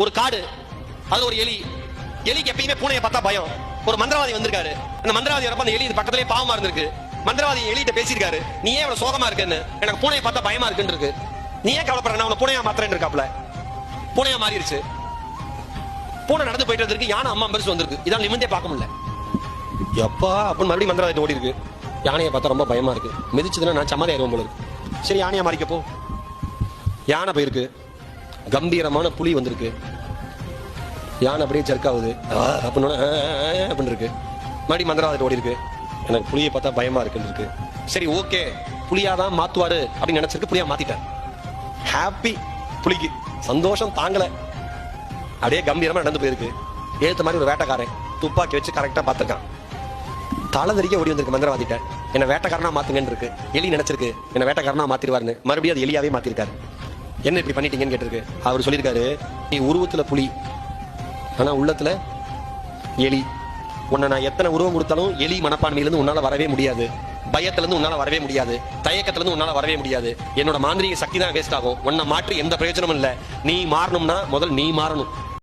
ஒரு காடு, அது ஒரு எலி. எலிக்கு எப்பயுமே பூனையை பார்த்தா பயம். ஒரு மந்திரவாதி வந்திருக்காரு. அந்த மந்திரவாதி வரப்ப அந்த எலி இது பக்கத்திலே பாவமா இருந்திருக்கு. மந்திரவாதி எலிட்ட பேசியிருக்காரு, நீ ஏன் இவ்வளவு சோகமா இருக்குன்னு, எனக்கு பூனையை பார்த்தா பயமா இருக்குன்னு இருக்கு, நீ ஏன் கவலைப்படுற, நான் உன்னை பூனையா மாத்திரன்னு இருக்காப்ல. பூனையா மாறிடுச்சு. பூனை நடந்து போயிட்டு இருக்கு, யானை அம்மா பெருசு வந்திருக்கு. இதான் நிமிந்தே பார்க்க முடியல. எப்பா அப்படின்னு மறுபடியும் மந்திரவாதி ஓடி இருக்கு. யானையை பார்த்தா ரொம்ப பயமா இருக்கு, மிதிச்சதுன்னா நான் சமாதி ஆயிடுவோம் போல இருக்கு. சரி யானையா மாறிக்கப்போ. யானை போயிருக்கு, கம்பீரமான புலி வந்திருக்கு. யானை அப்படியே ஜர்க்காகுது அப்படின்னு அப்படின்னு இருக்கு. மறுபடியும் மந்திரவாதி ஓடி இருக்கு, எனக்கு புலியை பார்த்தா பயமா இருக்குன்னு இருக்கு. சரி ஓகே, புலியாதான் மாத்துவாரு அப்படின்னு நினைச்சிருக்கு, புலியா மாத்திட்டார். ஹாப்பி, புலிக்கு சந்தோஷம் தாங்கல, அப்படியே கம்பீரமா நடந்து போயிருக்கு. ஏத்த மாதிரி ஒரு வேட்டைக்காரன் துப்பாக்கி வச்சு கரெக்டா பாத்துருக்கான். தலை தெறிக்க ஓடி வந்திருக்கு மந்திரவாதிட்ட, என்ன வேட்டைக்காரனா மாத்துங்கன்னு இருக்கு. எலி நினைச்சிருக்கு என்ன வேட்டைக்காரனா மாத்திருவாருன்னு, மறுபடியும் அது எலியாவே மாத்திருக்காரு. என்ன இப்படி பண்ணிட்டீங்கன்னு கேட்டிருக்கு. அவர் சொல்லியிருக்காரு, நீ உருவத்துல புலி ஆனா உள்ளத்துல எலி. உன்னை நான் எத்தனை உருவம் கொடுத்தாலும் எலி மனப்பான்மையிலிருந்து உன்னால வரவே முடியாது, பயத்துல இருந்து உன்னால வரவே முடியாது, தயக்கத்துல இருந்து உன்னால வரவே முடியாது. என்னோட மாந்திரிக சக்தி தான் வேஸ்ட் ஆகும். உன்னை மாற்றி எந்த பிரயோஜனமும் இல்ல. நீ மாறணும்னா முதல் நீ மாறணும்.